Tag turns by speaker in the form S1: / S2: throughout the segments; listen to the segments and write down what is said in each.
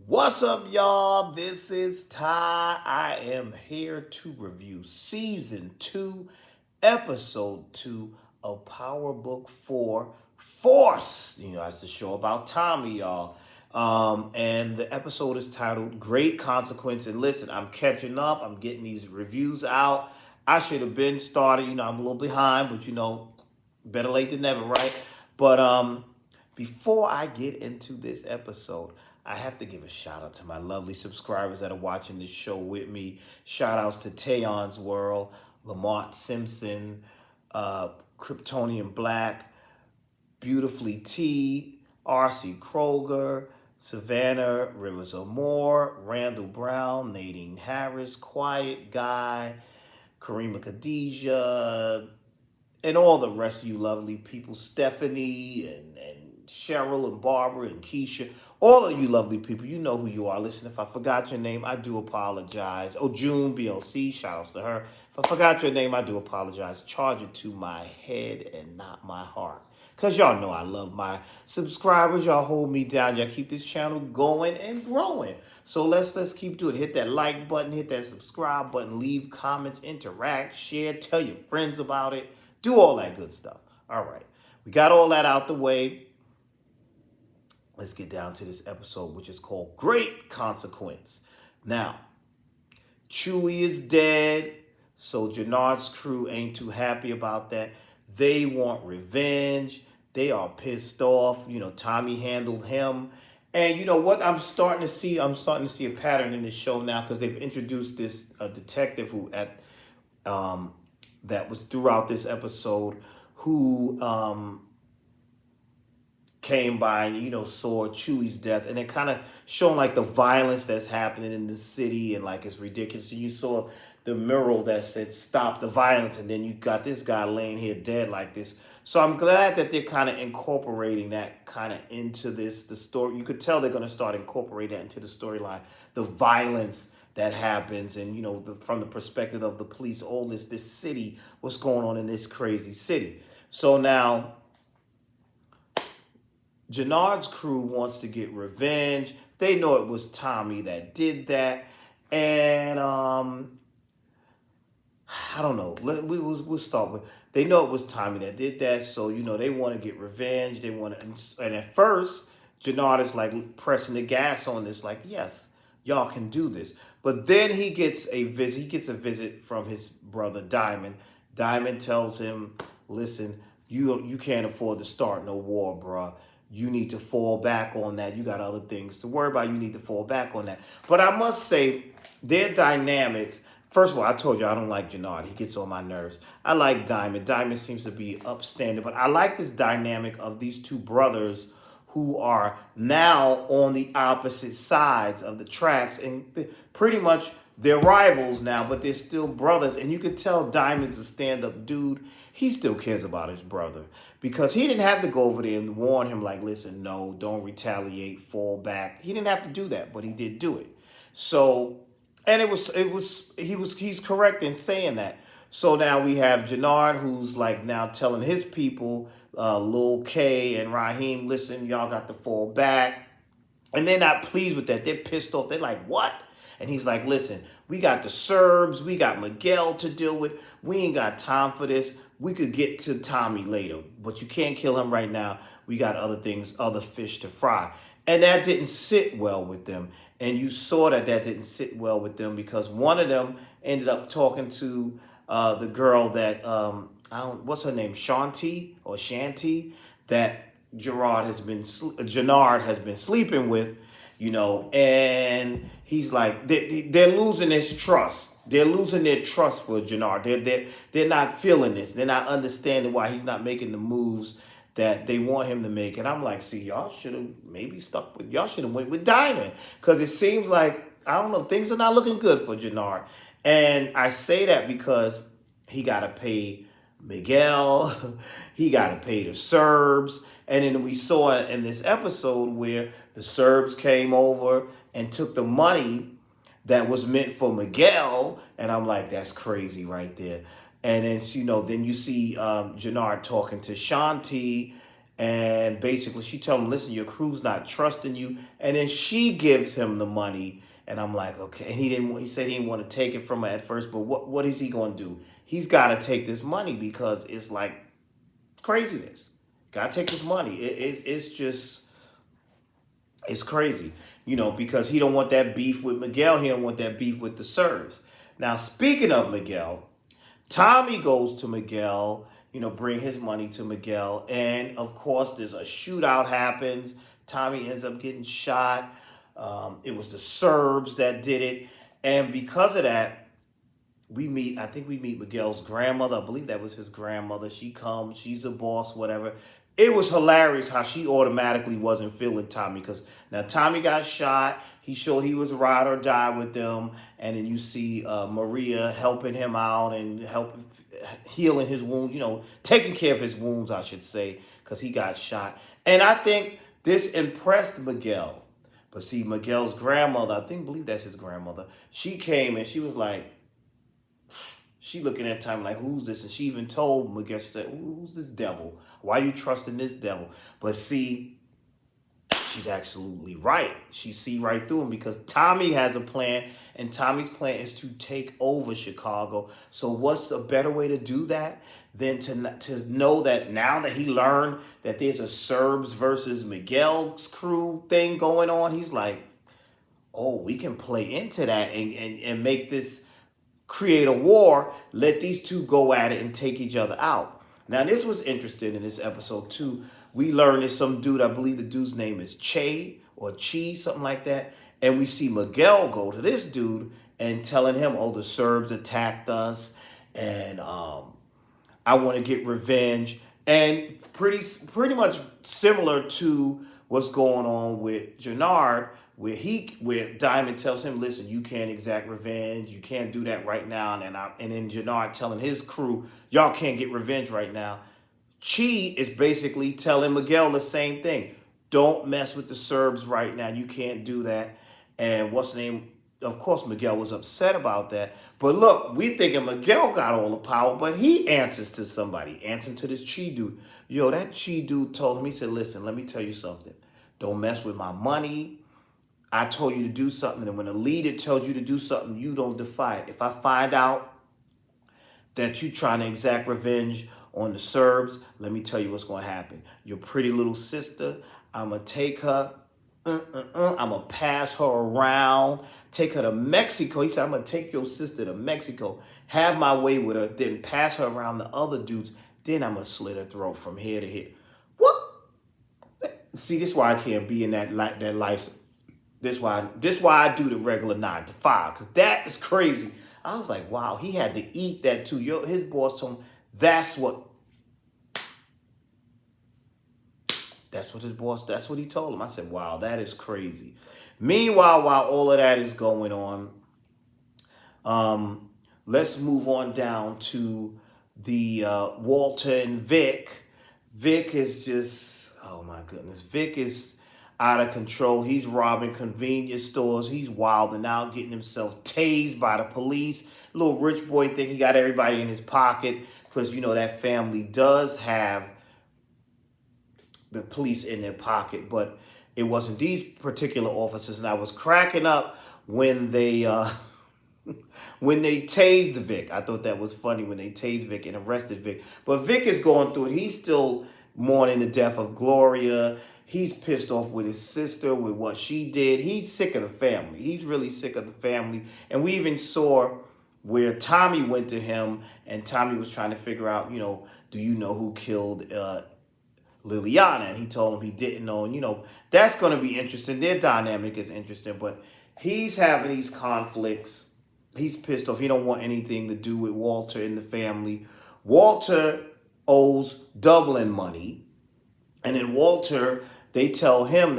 S1: What's up, y'all? This is Ty. I am here to review season 2, episode 2 of Power Book 4 Force. That's the show about Tommy, y'all. And the episode is titled Great Consequence. And listen, I'm catching up. I'm getting these reviews out. I should have been started. I'm a little behind, but better late than never, right? But before I get into this episode, I have to give a shout out to my lovely subscribers that are watching this show with me. Shout outs to Tayon's World, Lamont Simpson, Kryptonian Black, Beautifully T, R.C. Kroger, Savannah Rivers Moore, Randall Brown, Nadine Harris, Quiet Guy, Karima Khadijah, and all the rest of you lovely people, Stephanie and Cheryl and Barbara and Keisha, all of you lovely people, you know who you are. Listen, if I forgot your name, I do apologize. Oh, June BLC, shout outs to her. If I forgot your name, I do apologize. Charge it to my head and not my heart. Because y'all know I love my subscribers. Y'all hold me down. Y'all keep this channel going and growing. So let's keep doing it. Hit that like button, hit that subscribe button, leave comments, interact, share, tell your friends about it. Do all that good stuff. All right. We got all that out the way. Let's get down to this episode, which is called Great Consequence. Now, Chewie is dead, so Jannard's crew ain't too happy about that. They want revenge. They are pissed off. Tommy handled him. And you know what I'm starting to see? I'm starting to see a pattern in this show now because they've introduced this detective who that was throughout this episode who came by and saw Chewie's death, and it kind of showing like the violence that's happening in the city, and like it's ridiculous. So you saw the mural that said "Stop the Violence," and then you got this guy laying here dead like this. So I'm glad that they're kind of incorporating that kind of into the story. You could tell they're going to start incorporating that into the storyline, the violence that happens, and from the perspective of the police, all this city, what's going on in this crazy city. So now Jannard's crew wants to get revenge. They know it was Tommy that did that. And I don't know. We'll start with, they know it was Tommy that did that. So, they want to get revenge. They want to, and at first, Jannard is like pressing the gas on this, like, yes, y'all can do this. But then he gets a visit. He gets a visit from his brother, Diamond. Diamond tells him, listen, you can't afford to start no war, bruh. You need to fall back on that. You got other things to worry about. You need to fall back on that. But I must say, their dynamic, first of all, I told you I don't like Jannard. He gets on my nerves. I like Diamond. Diamond seems to be upstanding. But I like this dynamic of these two brothers who are now on the opposite sides of the tracks. And pretty much they're rivals now, but they're still brothers. And you could tell Diamond's a stand-up dude. He still cares about his brother because he didn't have to go over there and warn him like, listen, no, don't retaliate, fall back. He didn't have to do that, but he did do it. So, and he's correct in saying that. So now we have Jannard, who's like now telling his people, Lil K and Raheem, listen, y'all got to fall back. And they're not pleased with that. They're pissed off. They're like, what? And he's like, listen, we got the Serbs. We got Miguel to deal with. We ain't got time for this. We could get to Tommy later, but you can't kill him right now. We got other things, other fish to fry. And that didn't sit well with them. And you saw that didn't sit well with them because one of them ended up talking to the girl that, what's her name? Shanti or Shanti, that Jannard has been sleeping with, and he's like, they're losing his trust. They're losing their trust for Jannard. They're not feeling this. They're not understanding why he's not making the moves that they want him to make. And I'm like, see, y'all should have maybe y'all should have went with Diamond. Because it seems like, I don't know, things are not looking good for Jannard. And I say that because he got to pay Miguel. He got to pay the Serbs. And then we saw in this episode where the Serbs came over and took the money that was meant for Miguel, and I'm like, that's crazy right there. And then then you see Jannard talking to Shanti, And basically she told him, listen, your crew's not trusting you. And then she gives him the money. And I'm like, okay. And he said he didn't want to take it from her at first, but what is he going to do? He's got to take this money because it's like craziness. Got to take this money. It's just, it's crazy, because he don't want that beef with Miguel. He don't want that beef with the Serbs. Now, speaking of Miguel, Tommy goes to Miguel, bring his money to Miguel. And of course, there's a shootout happens. Tommy ends up getting shot. It was the Serbs that did it. And because of that, I think we meet Miguel's grandmother. I believe that was his grandmother. She comes, she's a boss, whatever. It was hilarious how she automatically wasn't feeling Tommy because now Tommy got shot. He showed he was ride or die with them. And then you see Maria helping him out and healing his wounds, taking care of his wounds, I should say, because he got shot. And I think this impressed Miguel. But see, Miguel's grandmother, believe that's his grandmother, she came and she was like, she looking at time like, who's this? And she even told Miguel, she said, who's this devil? Why are you trusting this devil? But see, she's absolutely right. She see right through him because Tommy has a plan, and Tommy's plan is to take over Chicago. So what's a better way to do that than to know that now that he learned that there's a Serbs versus Miguel's crew thing going on, he's like, oh, we can play into that and make this, create a war, let these two go at it and take each other out. Now, this was interesting in this episode, too. We learned there's some dude, I believe the dude's name is Che or Chi, something like that. And we see Miguel go to this dude and telling him, oh, the Serbs attacked us and I want to get revenge. And pretty much similar to what's going on with Jannard, where Diamond tells him, listen, you can't exact revenge. You can't do that right now. And then Jannard telling his crew, y'all can't get revenge right now. Chi is basically telling Miguel the same thing. Don't mess with the Serbs right now. You can't do that. And what's the name? Of course, Miguel was upset about that. But look, we thinking Miguel got all the power, but he answers to somebody, answering to this Chi dude. Yo, that Chi dude told him, he said, listen, let me tell you something. Don't mess with my money. I told you to do something, and when a leader tells you to do something, you don't defy it. If I find out that you're trying to exact revenge on the Serbs, let me tell you what's going to happen. Your pretty little sister, I'm going to take her, I'm going to pass her around, take her to Mexico. He said, I'm going to take your sister to Mexico, have my way with her, then pass her around the other dudes, then I'm going to slit her throat from here to here. What? See, this is why I can't be in that life. This why I do the regular 9 to 5, because that is crazy. I was like, wow, he had to eat that too. His boss told him that's what his boss, that's what he told him. I said, wow, that is crazy. Meanwhile, while all of that is going on, let's move on down to the Walter and Vic. Vic is just, oh my goodness. Vic is out of control. He's robbing convenience stores. He's wilding out, getting himself tased by the police. Little rich boy think he got everybody in his pocket because, that family does have the police in their pocket, but it wasn't these particular officers. And I was cracking up when they when they tased Vic. I thought that was funny when they tased Vic and arrested Vic. But Vic is going through it. He's still mourning the death of Gloria. He's pissed off with his sister, with what she did. He's sick of the family. He's really sick of the family. And we even saw where Tommy went to him and Tommy was trying to figure out, do you know who killed Liliana? And he told him he didn't know. And, that's going to be interesting. Their dynamic is interesting. But he's having these conflicts. He's pissed off. He don't want anything to do with Walter and the family. Walter owes Dublin money. And then Walter, they tell him,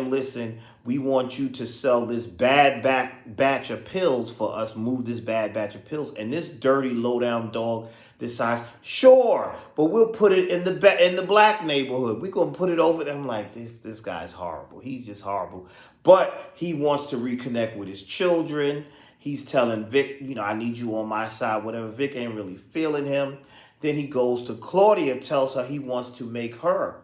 S1: listen, we want you to sell this bad batch of pills for us, move this bad batch of pills. And this dirty, low-down dog decides, sure, but we'll put it in the black neighborhood. We're going to put it over there. I'm like, this guy's horrible. He's just horrible. But he wants to reconnect with his children. He's telling Vic, I need you on my side, whatever. Vic ain't really feeling him. Then he goes to Claudia, tells her he wants to make her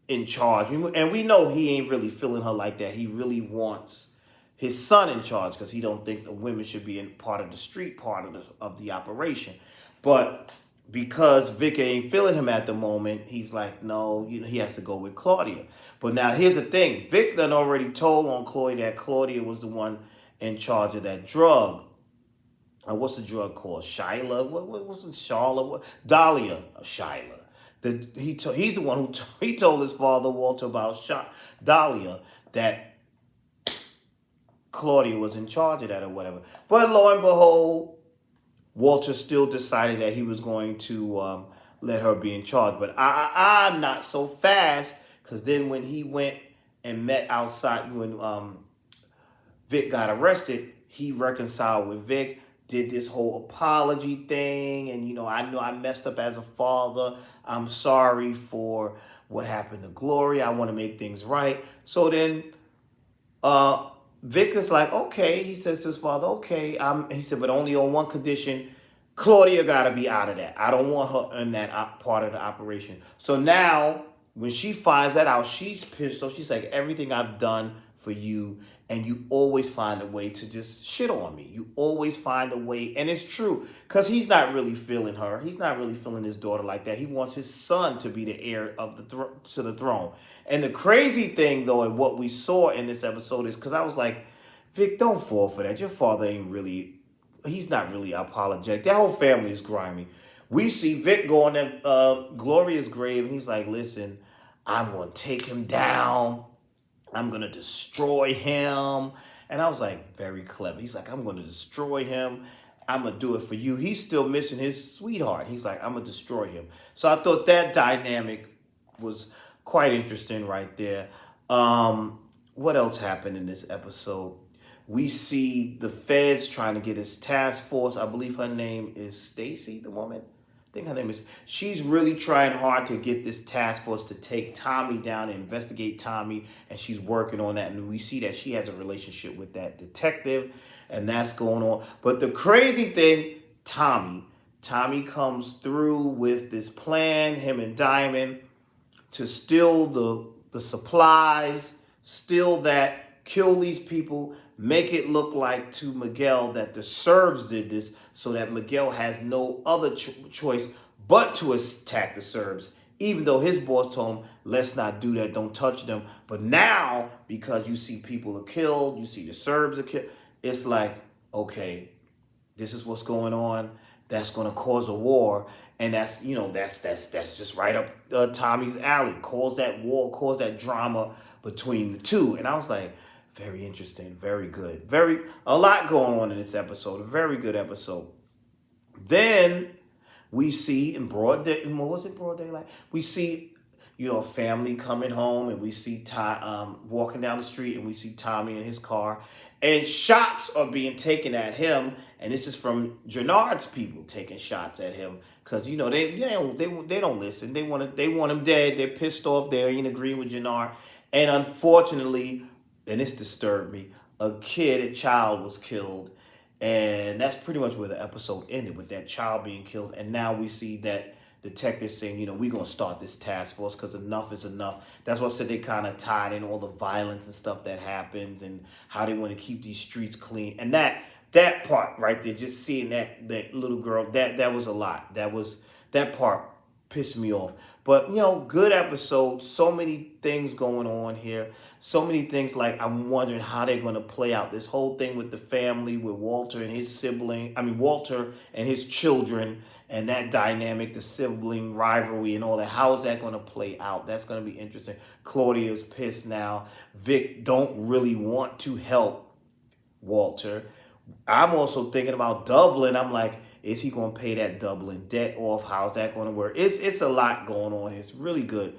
S1: in charge. And we know he ain't really feeling her like that. He really wants his son in charge because he don't think the women should be in part of the street part of the operation. But because Vic ain't feeling him at the moment, he's like, no, he has to go with Claudia. But now here's the thing. Vic done already told on Claudia that Claudia was the one in charge of that drug. What's the drug called? Shyla? What was it? Charlotte? What? Dahlia. Shyla. He's the one who he told his father Walter about Dahlia that Claudia was in charge of that or whatever. But lo and behold, Walter still decided that he was going to let her be in charge. But not so fast, because then when he went and met outside when Vic got arrested, he reconciled with Vic, did this whole apology thing, and I know I messed up as a father. I'm sorry for what happened to Gloria. I want to make things right. So then Vic is like, okay. He says to his father, okay. He said, but only on one condition. Claudia got to be out of that. I don't want her in that part of the operation. So now, when she finds that out, she's pissed off. She's like, everything I've done for you, and you always find a way to just shit on me. You always find a way, and it's true, because he's not really feeling her. He's not really feeling his daughter like that. He wants his son to be the heir of to the throne. And the crazy thing, though, and what we saw in this episode is, because I was like, Vic, don't fall for that. Your father ain't really, he's not really apologetic. That whole family is grimy. We see Vic going to Gloria's grave, and he's like, listen, I'm going to take him down. I'm going to destroy him. And I was like, very clever. He's like, I'm going to destroy him. I'm going to do it for you. He's still missing his sweetheart. He's like, I'm going to destroy him. So I thought that dynamic was quite interesting right there. What else happened in this episode? We see the feds trying to get his task force. I believe her name is Stacy, the woman. I think her name is. She's really trying hard to get this task force to take Tommy down and investigate Tommy, and she's working on that. And we see that she has a relationship with that detective, and that's going on. But the crazy thing, Tommy comes through with this plan, him and Diamond, to steal the supplies, steal that, kill these people, make it look like to Miguel that the Serbs did this, so that Miguel has no other choice but to attack the Serbs, even though his boss told him, let's not do that, don't touch them. But now, because you see people are killed, you see the Serbs are killed, it's like, okay, this is what's going on. That's going to cause a war. And that's just right up Tommy's alley. Cause that war, cause that drama between the two. And I was like, very interesting, very good. A lot going on in this episode. A very good episode. Then we see in broad day, what was it, broad daylight? We see, a family coming home, and we see walking down the street, and we see Tommy in his car, and shots are being taken at him, and this is from Jannard's people taking shots at him, because they don't listen. They want him dead. They're pissed off. They ain't agreeing with Jannard, and unfortunately, and this disturbed me, a child was killed, and that's pretty much where the episode ended, with that child being killed. And now we see that detective saying, we're going to start this task force because enough is enough. That's why I said they kind of tied in all the violence and stuff that happens and how they want to keep these streets clean. And that part right there, just seeing that little girl, that was a lot. That part pissed me off. But, good episode. So many things going on here. So many things, like I'm wondering how they're going to play out this whole thing with the family, with Walter and his Walter and his children, and that dynamic, the sibling rivalry and all that. How is that going to play out? That's going to be interesting. Claudia's pissed now. Vic don't really want to help Walter. I'm also thinking about Dublin. I'm like, is he going to pay that Dublin debt off? How's that going to work? It's a lot going on. It's really good.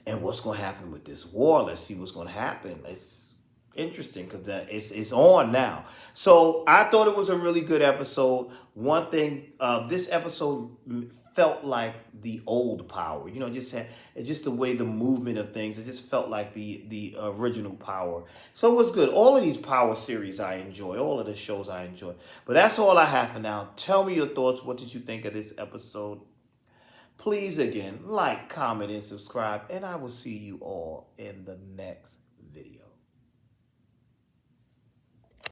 S1: And what's going to happen with this war? Let's see what's going to happen. It's interesting because it's on now. So I thought it was a really good episode. One thing, this episode felt like the old Power. It's just the way the movement of things. It just felt like the original Power. So it was good. All of these Power series I enjoy. All of the shows I enjoy. But that's all I have for now. Tell me your thoughts. What did you think of this episode? Please again, like, comment, and subscribe, and I will see you all in the next video.